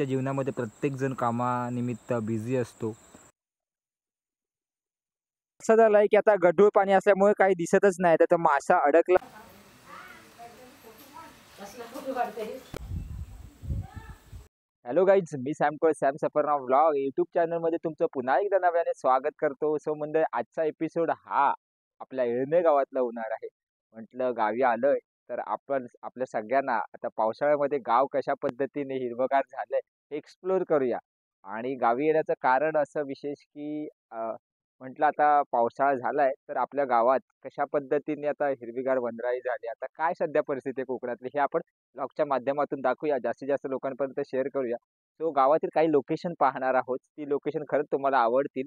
रोजच्या जीवनामध्ये प्रत्येकजण कामानिमित्त बिझी असतो. असं झालंय की आता गढूळ पाणी असल्यामुळे काही दिसतच नाही, तर तो मासा अडकला. हॅलो गाईज, मी सॅम सफरनाव व्लॉग यूट्यूब चॅनलमध्ये तुमचं पुन्हा एकदा नव्याने स्वागत करतो. सो म्हणजे आजचा एपिसोड हा आपल्या येळणे गावातला होणार आहे. म्हटलं गावी आलोय तर आपण आपल्या सगळ्यांना आता पावसाळ्यामध्ये गाव कशा पद्धतीने हिरवगार झालंय हे एक्सप्लोर करूया. आणि गावी येण्याचं कारण असं विशेष की म्हटलं आता पावसाळा झालाय तर आपल्या गावात कशा पद्धतीने आता हिरवीगार वनराई झाली, आता काय सध्या परिस्थिती आहे कोकणातली हे आपण ब्लॉगच्या माध्यमातून दाखवूया, जास्तीत जास्त लोकांपर्यंत शेअर करूया. सो गावातील काही लोकेशन पाहणार आहोत, ती लोकेशन खरंच तुम्हाला आवडतील.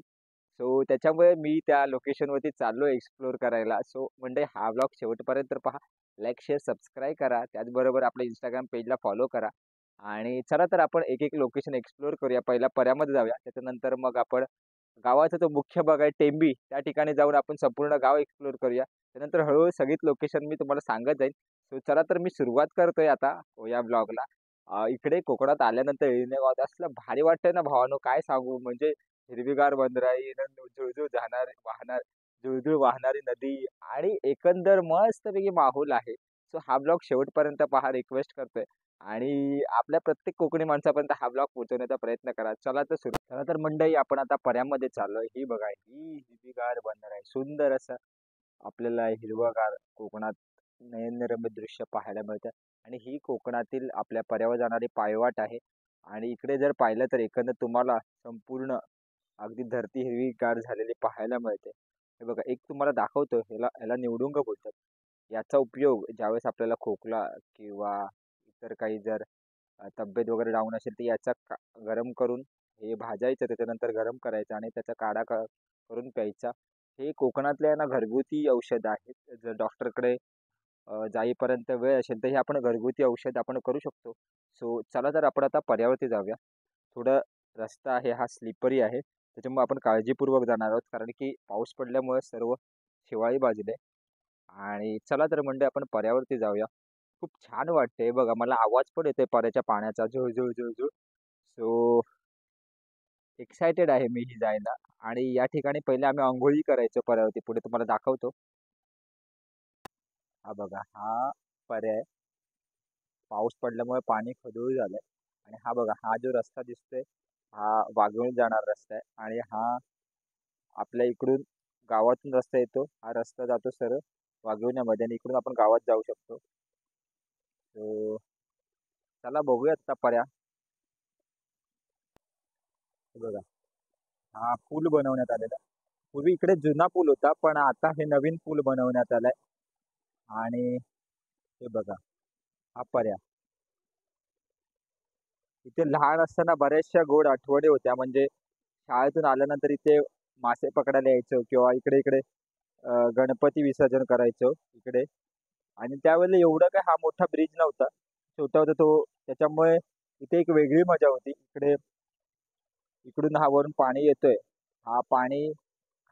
सो त्याच्यामुळे मी त्या लोकेशनवरती चाललो एक्सप्लोर करायला. सो म्हणजे हा ब्लॉग शेवटपर्यंत पहा, लाईक शेअर सबस्क्राईब करा, त्याचबरोबर आपल्या इंस्टाग्राम पेजला फॉलो करा. आणि चला तर आपण एक एक लोकेशन एक्सप्लोर करूया. पहिला पर्यामध्ये जाऊया, त्याच्यानंतर मग आपण गावाचा तो मुख्य भाग आहे टेंबी, त्या ठिकाणी जाऊन आपण संपूर्ण गाव एक्सप्लोर करूया. त्यानंतर हळूहळू सगळीच लोकेशन मी तुम्हाला सांगत जाईल. सो चला तर मी सुरुवात करतोय आता या ब्लॉगला. इकडे कोकणात आल्यानंतर येणे गावात असलं भारी वाटतंय ना भावानो, काय सांगू. म्हणजे हिरवीगार वनराई, जुळजुळ जाणार वाहणार जुळजुळ वाहणारी नदी आणि एकंदर मस्तपैकी माहोल आहे. सो हा ब्लॉग शेवटपर्यंत पहा, रिक्वेस्ट करतोय. आणि आपल्या प्रत्येक कोकणी माणसापर्यंत हा ब्लॉग पोहोचवण्याचा प्रयत्न करा. चला तर मंडळी, आपण आता पर्यामध्ये चाललोय. ही बघा, ही हिरवीगार वनराई, सुंदर असं आपल्याला हिरवगार कोकणात नयनरम्य दृश्य पाहायला मिळतं. आणि ही कोकणातील आपल्या पर्यावर जाणारी पायवाट आहे. आणि इकडे जर पाहिलं तर एकंदर तुम्हाला संपूर्ण अगदी धरती हिरवीगार झालेली पाहायला मिळते. हे बघा, एक तुम्हाला दाखवतो, ह्याला ह्याला निवडुंग बोलतात. याचा उपयोग ज्यावेळेस आपल्याला खोकला किंवा इतर काही जर तब्येत वगैरे डाऊन असेल तर याचा गरम करून हे भाजायचं, त्याच्यानंतर गरम करायचं आणि त्याचा काढा करून प्यायचा. हे कोकणातले आहे ना घरगुती औषध आहेत. जर डॉक्टरकडे जाईपर्यंत वेळ असेल तर हे आपण घरगुती औषध आपण करू शकतो. सो चला तर आपण आता पर्यावरती जाऊया. थोडं रस्ता आहे हा स्लिपरी आहे, त्याच्यामुळे आपण काळजीपूर्वक जाणार आहोत, कारण की पाऊस पडल्यामुळे सर्व शिवाळी बाजले. आणि चला तर म्हणजे आपण पर्यावरती जाऊया. खूप छान वाटते बघा, मला आवाज पण येतोय पर्याच्या पाण्याचा, झुळझुळ झुळझुळ. सो एक्सायटेड आहे मी ही जायला. आणि या ठिकाणी पहिले आम्ही अंघोळी करायचो पर्यावरती, पुढे तुम्हाला दाखवतो. हा बघा, हा पर्याय पाऊस पडल्यामुळे पाणी खदूळ झालंय. आणि हा बघा, हा जो रस्ता दिसतोय हा वाघवणी जाणारा रस्ता आहे. आणि हा आपल्या इकडून गावातून रस्ता येतो, हा रस्ता जातो सरळ वाघवण्यामध्ये आणि इकडून आपण गावात जाऊ शकतो. तो चला बघूयात आता पर्या. हे बघा, हा पूल बनवण्यात आलेला. पूर्वी इकडे जुना पूल होता, पण आता हे नवीन पूल बनवण्यात आलाय. आणि हे बघा, हा पर्या. इथे लहान असताना बऱ्याचशा गोड आठवणी होत्या. म्हणजे शाळेतून आल्यानंतर इथे मासे पकडायला यायचो किंवा इकडे इकडे गणपती विसर्जन करायचो इकडे. आणि त्यावेळेला एवढं काय हा मोठा ब्रिज नव्हता, छोटा होता तो. त्याच्यामुळे इथे एक वेगळी मजा होती. इकडे इकडून हा वरून पाणी येतोय, हा पाणी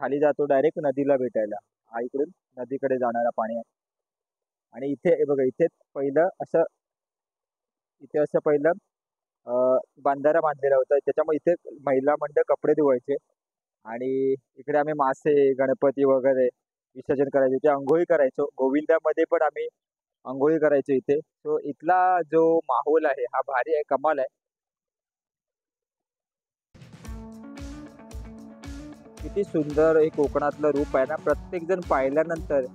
खाली जातो डायरेक्ट नदीला भेटायला. हा इकडून नदीकडे जाणारा पाणी आहे. आणि इथे हे बघा, इथे पहिलं असं इथे असं पहिलं बंधारा बांधलेला होता, त्याच्यामुळे इथे महिला मंडळ कपडे धुवायचे. आणि इकडे आम्ही मासे गणपती वगैरे विसर्जन करायचो, इथे अंघोळी करायचो. गोविंदामध्ये पण आम्ही अंघोळी करायचो इथे. तो इथला जो माहोल आहे हा भारी आहे, कमाल आहे. किती सुंदर हे कोकणातलं रूप आहे ना. प्रत्येक जण पाहिल्यानंतर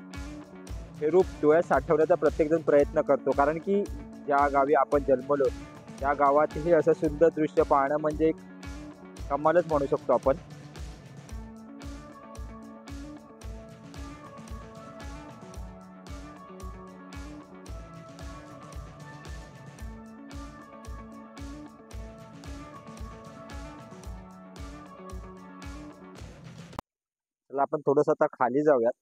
हे रूप डोळ्यात साठवण्याचा प्रत्येक जण प्रयत्न करतो, कारण की ज्या गावी आपण जन्मलो त्या गावात हे असं सुंदर दृश्य पाहणं म्हणजे एक कमालच म्हणू शकतो आपण. चला आपण थोडस आता खाली जाऊयात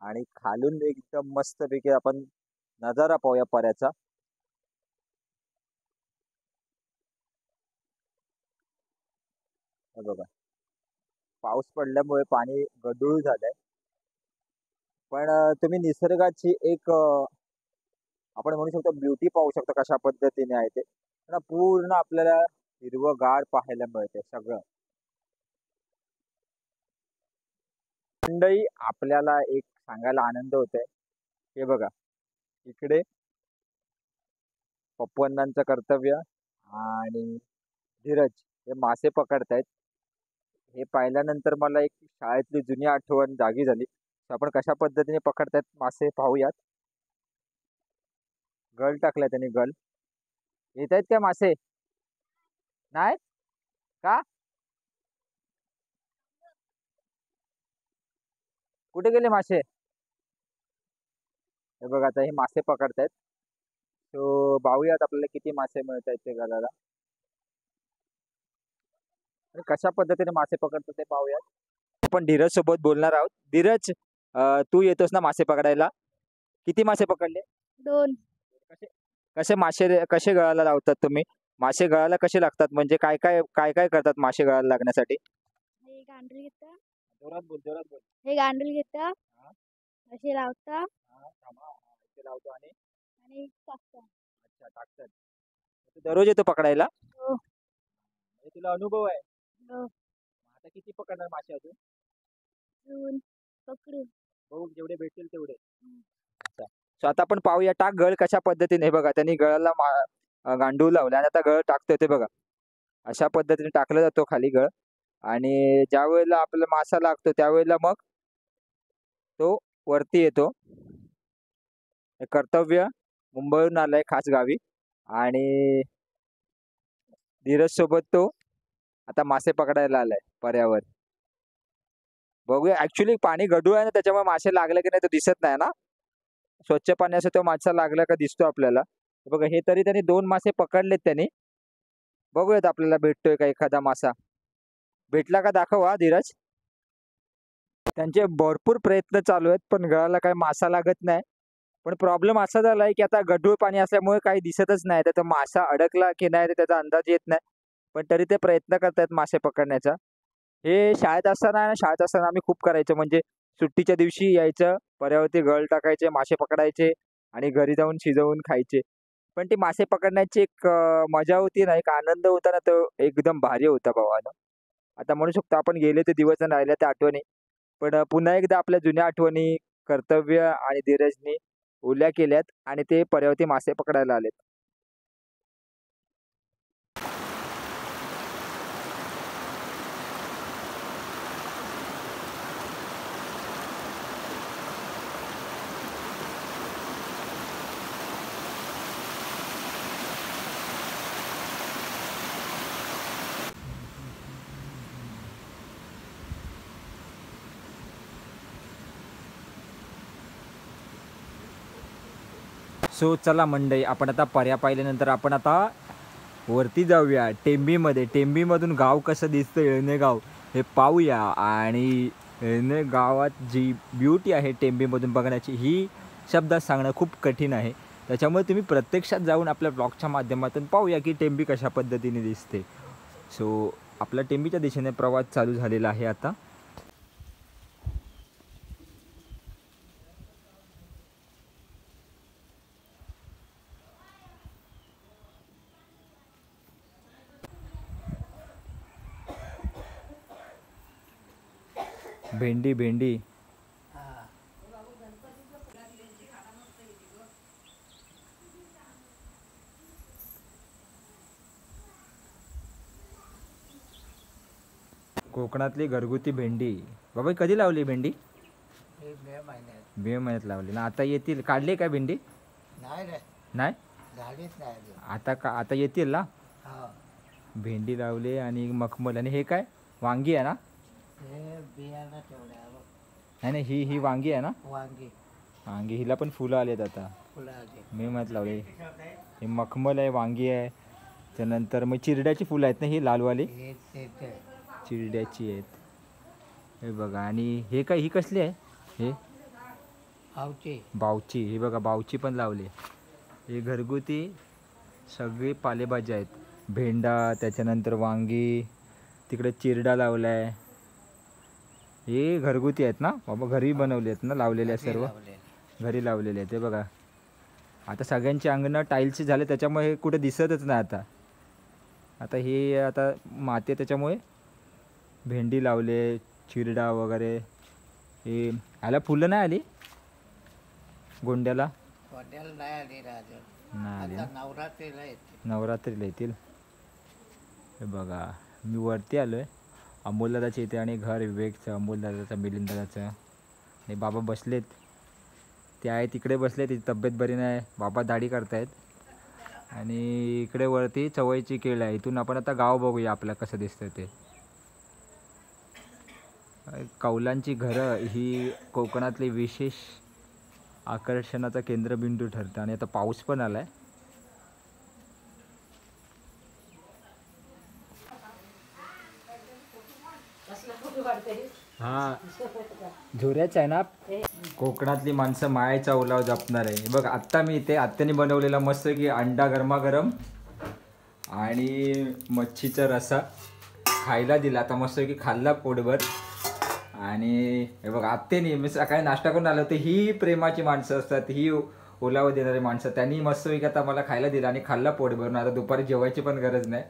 आणि खालून एकदम मस्तपैकी आपण नजारा पाहूया पर्याचा. हे बघा, पाऊस पडल्यामुळे पाणी गढूळ झालंय. पण तुम्ही निसर्गाची एक आपण म्हणू शकतो ब्युटी पाहू शकता कशा पद्धतीने आहे ते. तर पूर्ण आपल्याला हिरवंगार पाहायला मिळते सगळं. मंडळी, आपल्याला एक सांगायला आनंद होतोय. हे बघा, इकडे पप्पू कर्तव्य आणि धीरज हे मासे पकडतायत. हे पाहिल्यानंतर मला एक शाळेतली जुनी आठवण जागी झाली. तर आपण कशा पद्धतीने पकडतायत मासे पाहूयात. गळ टाकलाय त्यांनी, गल. येत आहेत का मासे? नाही का? कुठे गेले मासे? हे बघा, आता हे मासे पकडतायत. तो पाहूयात आपल्याला किती मासे मिळत आहेत ते गलाला. आणि कशा पद्धतीने मासे पकडतात ते पाहूयात. आपण धीरज सोबत बोलणार आहोत. धीरज, तू येतोस ना मासे पकडायला? किती मासे पकडले? 2. कसे कसे मासे कसे गळाला लावतात तुम्ही? मासे गळाला कसे लागतात, म्हणजे काय काय काय काय करतात मासे गळाला लागण्यासाठी? हे गांडूळ घेता, जोरात बोल, जोरात बोल. हे गांडूळ घेता, हा, असे लावता हा, थांबा. हा, इथे लावतो आणि आणि टाकता. अच्छा टाकतात. तू दररोज येतो पकडायला? हो. म्हणजे तुला अनुभव आहे. हो. आता किती पकडणार मासे अजून? घेऊन पकडू. बघू जेवढे भेटतील तेवढे. हम्म. अच्छा. सो आता आपण पाहूया टाक गळ कशा पद्धतीने. हे बघा, त्यांनी गळाला गांडूळ लावला आणि आता गळ टाकतोय ते बघा. अशा पद्धतीने टाकला जातो खाली गळ. आणि ज्या वेळेला आपल्याला मासा लागतो त्यावेळेला मग तो वरती येतो. हे कर्तव्य मुंबईहून आलाय खास गावी आणि धीरज सोबत तो आता मासे पकडायला आलाय पर्यावर. बघूया, ऍक्च्युली पाणी गढूळ आहे ना, त्याच्यामुळे मासे लागले की नाही तो दिसत नाही ना. स्वच्छ पाणी असं तो मासा लागला का दिसतो आपल्याला. बघा, हे तरी त्यांनी 2 मासे पकडलेत त्यांनी. बघूयात आपल्याला भेटतोय का एखादा मासा. भेटला का दाखव हा धीरज. त्यांचे भरपूर प्रयत्न चालू आहेत पण गळाला काही मासा लागत नाही. पण प्रॉब्लेम असा झालाय की आता गढूळ पाणी असल्यामुळे काही दिसतच नाही. तर तो मासा अडकला की नाही त्याचा अंदाज येत नाही. पण तरी ते प्रयत्न करतायत मासे पकडण्याचा. हे शाळेत असताना आम्ही खूप करायचो. म्हणजे सुट्टीच्या दिवशी यायचं, पर्यावरती गळ टाकायचे, मासे पकडायचे आणि घरी जाऊन शिजवून खायचे. पण ती मासे पकडण्याची एक मजा होती ना, एक आनंद होता ना, तो एकदम भारी होता भावानो. आता म्हणू शकतो आपण गेले ते दिवस आणि राहिल्या त्या आठवणी. पण पुन्हा एकदा आपल्या जुन्या आठवणी कर्तव्य आणि धीरजनी ओल्या केल्यात आणि ते पर्यावरती मासे पकडायला आलेत. सो चला मंडळी, आपण आता पर्या पाहिल्यानंतर आपण आता वरती जाऊया टेंबीमध्ये. टेंबीमधून गाव कसं दिसतं येळणे गाव हे पाहूया. आणि येळणे गावात जी ब्युटी आहे टेंबीमधून बघण्याची, ही शब्दात सांगणं खूप कठीण आहे. त्याच्यामुळे तुम्ही प्रत्यक्षात जाऊन आपल्या ब्लॉगच्या माध्यमातून पाहूया की टेंबी कशा पद्धतीने दिसते. सो आपला टेंबीच्या दिशेने प्रवास चालू झालेला आहे आता. भेंडी भेंडी कोकणातली घरगुती भेंडी. बाबा कधी लावली भेंडी? मे महिन्यात. मे महिन्यात लावली ना. आता येतील, काढली काय भेंडी? नाही रे, नाही झालीच नाही अजून. आता येतील ना. हा, भेंडी लावली आणि मखमल. आणि हे काय वांगी आहे ना? हे बियाणं ठेवलं आहे बघ. नाही नाही, ही वांगी आहे ना? वांगी वांगी, हिला पण फुलं आलेत आता. फुलं आली. मे महिन्यात लावली. हे मखमल आहे, वांगी आहे. त्यानंतर मग चिरड्याची फुलं आहेत ना, ही लालवाली हे ते चिरड्याची आहेत. हे बघा. आणि हे काय, ही कसली आहे? हे आवची. बावची. हे बघा, बावची पण लावली. हे घरगुती सगळी पालेभाज्या आहेत. भेंडा, त्याच्यानंतर वांगी, तिकडे चिरडा लावला आहे. हे घरगुती आहेत ना बाबा, घरी बनवले आहेत ना, लावलेले आहेत सर्व घरी लावलेले आहेत. ते बघा, आता सगळ्यांची अंगणं टाईल्सची झाले त्याच्यामुळे हे कुठे दिसतच नाही आता. आता ही आता माती आहे त्याच्यामुळे भेंडी लावले, चिरडा वगैरे. हे ह्याला फुलं नाही आली गोंड्याला? गोंड्याला नाही आली ना अजून. नाही आली आता ना. नवरात्रीला येते. नवरात्रीला येतील. हे बघा मी वरती आलो आहे. अमोलदादाच्या इथे आणि घर विवेकचं, अमोलदादाचं, मिलिंददादाचं. आणि बाबा बसलेत. ते आहे तिकडे बसले, तिची तब्येत बरी नाही, बाबा दाढी करतायत. आणि इकडे वरती चवळीची केळ आहे. इथून आपण आता गाव बघूया आपलं कसं दिसतं ते. कौलांची घरं ही कोकणातली विशेष आकर्षणाचा केंद्रबिंदू ठरतं. आणि आता पाऊस पण आला आहे. हा झोऱ्याच आहे ना. कोकणातली माणसं मायेचा ओलाव जपणार आहे. बघ आत्ता मी इथे आत्याने बनवलेला मस्त की अंडा गरमागरम आणि मच्छीचा रसा खायला दिला. आता मस्त की खाल्ला पोटभर. आणि हे बघ आत्याने मी सकाळी नाश्ता करून आलो, तर ही प्रेमाची माणसं असतात, ही ओलावा देणारी माणसं. त्यांनी मस्त की आता मला खायला दिला आणि खाल्ला पोटभरून. आता दुपारी जेवायची पण गरज नाही.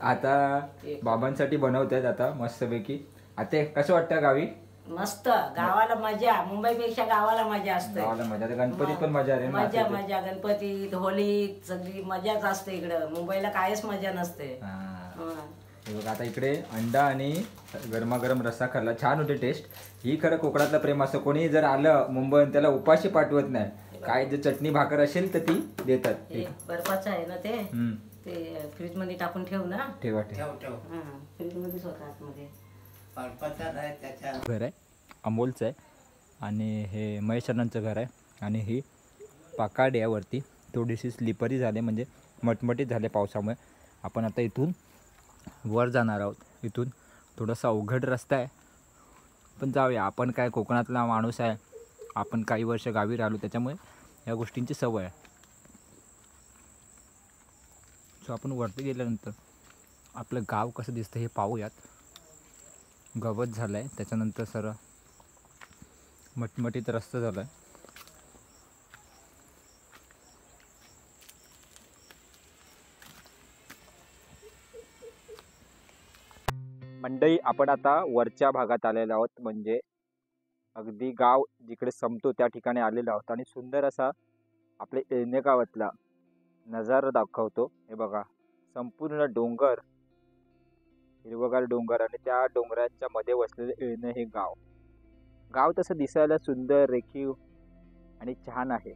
आता बाबांसाठी बनवतात आता मस्तपैकी. आता कसं वाटतं गावी? मस्त. गावाला मजा, मुंबईपेक्षा गावाला मजा असते. गावाला मजा. आता गणपतीत पण मजा आहे ना. मजा मजा, गणपतीत, होलीत सगळी मजाच असते इकडं. मुंबईला काहीच मजा नसते. हं. हे बघा आता इकडे अंडा आणि गरमागरम रस्सा खाल्ला, छान होते टेस्ट. ही खरं कोकणातलं प्रेम असतं. कोणी जर आलं मुंबईत त्याला उपाशी पाठवत नाही. काय जर चटणी भाकर असेल तर ती देतात. हे बर्फाचं आहे ना ते. हम्म. ते फ्रीज मध्ये टाकून ठेव ना. ठेवा. ठेव ठेव. फ्रीज मध्येच होता आतमध्ये. बर्फाचा नाही त्याच्या. घर आहे अमोलचं आहे. आणि हे महेशांचं घर आहे. आणि ही पाकाडी आहे वरती. थोडीशी स्लिपरी झाले, म्हणजे मटमटीत झाले पावसामुळे. आपण आता इथून वर जाणार आहोत. इथून थोडासा अवघड रस्ता आहे, पण जाऊया. आपण काय कोकणातला माणूस आहे, आपण काही वर्ष गावी राहिलो, त्याच्यामुळे या गोष्टींची सवय आहे. सो आपण वरती गेल्यानंतर आपलं गाव कसं दिसतं हे पाहूयात. गवत झालं आहे, त्याच्यानंतर सरळ मटमटीत रस्ता झाला आहे. मंडई आपण आता वरच्या भागात आलेलो आहोत, म्हणजे अगदी गाव जिकडे संपतो त्या ठिकाणी आलेलो आहोत. आणि सुंदर असा आपल्या येणे गावातला नजारा दाखवतो. हे बघा संपूर्ण डोंगर, हिरवगार डोंगर, आणि त्या डोंगराच्या मध्ये वसलेले येणे हे गाव. गाव तसं दिसायला सुंदर, रेखीव आणि छान आहे.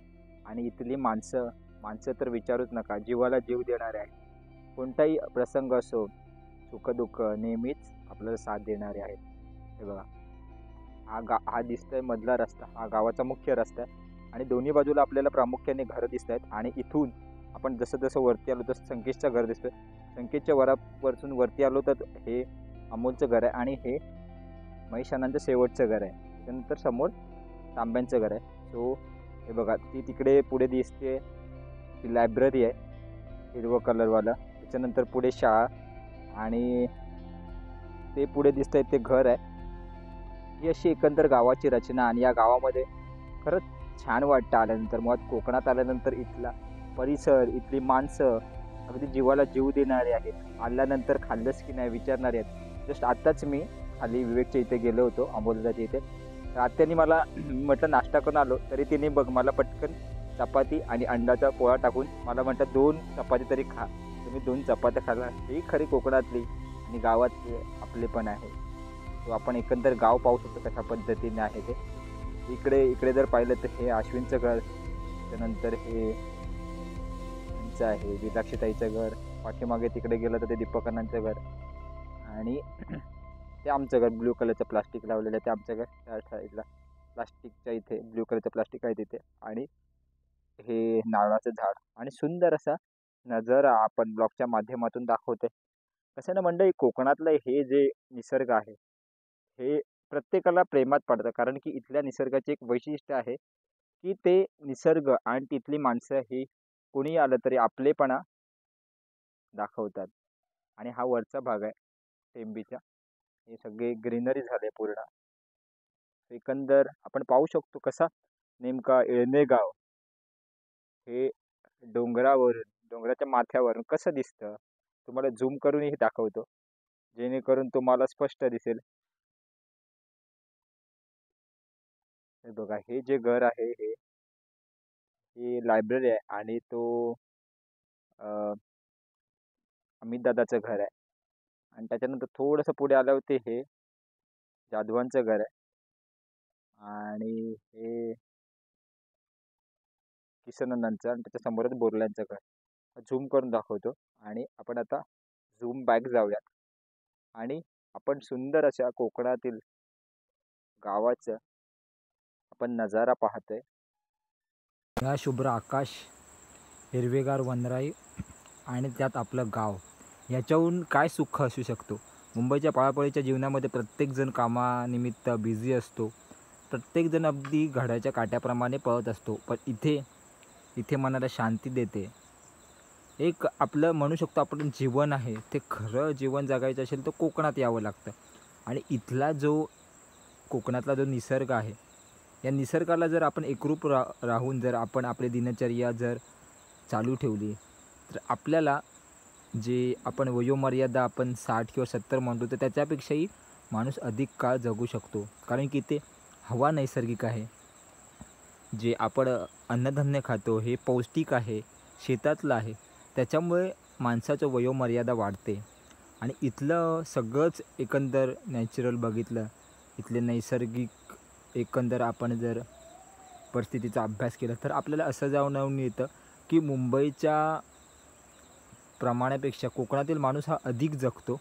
आणि इथली माणसं तर विचारूच नका, जीवाला जीव देणारे आहे. कोणताही प्रसंग असो, सुखदुःख नेहमीच आपल्याला साथ देणारे आहेत. हे बघा हा दिसतोय मधला रस्ता, हा गावाचा मुख्य रस्ता आहे. आणि दोन्ही बाजूला आपल्याला प्रामुख्याने घरं दिसत आहेत. आणि इथून आपण जसं जसं वरती आलो तसं संकेतचं घर दिसतोय. संकेतच्या वरतून वरती आलो तर हे अमोलचं घर आहे. आणि हे महेशानांचं शेवटचं घर आहे. त्यानंतर समोर तांब्यांचं घर आहे. सो हे बघा ती तिकडे पुढे दिसते, ती लायब्ररी आहे हिरवं कलरवाला. त्याच्यानंतर पुढे शाळा, आणि ते पुढे दिसतंय ते घर आहे. ही अशी एकंदर गावाची रचना. आणि या गावामध्ये खरंच छान वाटतं आल्यानंतर. मुळात कोकणात आल्यानंतर इथला परिसर, इथली माणसं अगदी जीवाला जीव देणारे आहेत. आल्यानंतर खाल्लंच की नाही विचारणारे आहेत. जस्ट आत्ताच मी खाली विवेकच्या इथे गेलो होतो, अमोलदाच्या इथे. तर आत्याने मला म्हटलं नाश्ता करून आलो, तरी तिने बघ मला पटकन चपाती आणि अंड्याचा पोळा टाकून मला म्हटलं 2 चपाती तरी खा. तुम्ही 2 चपात्या खाल्ला. ही खरी कोकणातली आणि गावातले आपले पण आहे. तो आपण एकंदर गाव पाहू शकतो कशा पद्धतीने आहे ते. इकडे जर पाहिलं तर हे अश्विनचं घर, त्यानंतर हे यांचं आहे विलाक्षीताईचं घर. पाठीमागे तिकडे गेलं तर ते दीपकांनांचं घर, आणि ते आमचं घर ब्ल्यू कलरचं प्लास्टिक लावलेलं आहे, ते आमचं घर. त्या साईडला प्लास्टिकच्या इथे ब्ल्यू कलरचं प्लास्टिक आहे तिथे. आणि हे नारळाचं झाड, आणि सुंदर असा नजारा आपण ब्लॉगच्या माध्यमातून दाखवतोय. कसं ना मंडळी, कोकणातलं हे जे निसर्ग आहे हे प्रत्येकाला प्रेमात पडतं. कारण की इथल्या निसर्गाचे एक वैशिष्ट्य आहे की ते निसर्ग आणि तिथली माणसं ही कोणी आलं तरी आपलेपणा दाखवतात. आणि हा वरचा भाग आहे टेंबीचा, हे सगळे ग्रीनरी झाले पूर्ण. एकंदर आपण पाहू शकतो कसा नेमका येळणे गाव हे डोंगरावरून, डोंगराच्या माथ्यावरून कसं दिसतं. तुम्हाला झूम करूनही दाखवतो, जेणेकरून तुम्हाला स्पष्ट दिसेल. हे बघा, हे जे घर आहे ही लायब्ररी आहे आणि तो अ, अमित दादाचं घर आहे. आणि त्याच्यानंतर थोडंसं पुढे आल्यावरती हे जाधवांचं घर आहे आणि हे किसनंदांचं आणि त्याच्या समोरच बोरल्यांचं घर. झूम करून दाखवतो आणि आपण आता झूम बॅक जाऊयात आणि आपण सुंदर अशा कोकणातील गावाचं आपण नजारा पाहतोय. या शुभ्र आकाश, हिरवेगार वनराई आणि त्यात आपलं गाव, याच्याहून काय सुख असू शकतो. मुंबईच्या पळापळीच्या जीवनामध्ये प्रत्येकजण कामानिमित्त बिझी असतो. प्रत्येकजण अगदी घड्याच्या काट्याप्रमाणे पळत असतो. पण इथे मनाला शांती देते. एक आपलं म्हणू शकतो आपण जीवन आहे, ते खरं जीवन जगायचं असेल तर कोकणात यावं लागतं. आणि इथला कोकणातला जो निसर्ग आहे, या निसर्गाला जर आपण एकरूप राहून जर आपण आपली दिनचर्या जर चालू ठेवली तर आपल्याला जे आपण वयोमर्यादा आपण 60 किंवा 70 म्हणतो तर त्याच्यापेक्षाही माणूस अधिक काळ जगू शकतो. कारण की ते हवा नैसर्गिक आहे. जे आपण अन्नधान्य खातो हे पौष्टिक आहे, शेतातलं आहे. त्याच्यामुळे माणसाचं वयोमर्यादा वाढते. आणि इथलं सगळंच एकंदर नॅचरल बघितलं, इथले नैसर्गिक एकंदर आपण जर परिस्थितीचा अभ्यास केला तर आपल्याला असं जाणून येतं की मुंबईच्या प्रमाणापेक्षा कोकणातील माणूस हा अधिक जगतो.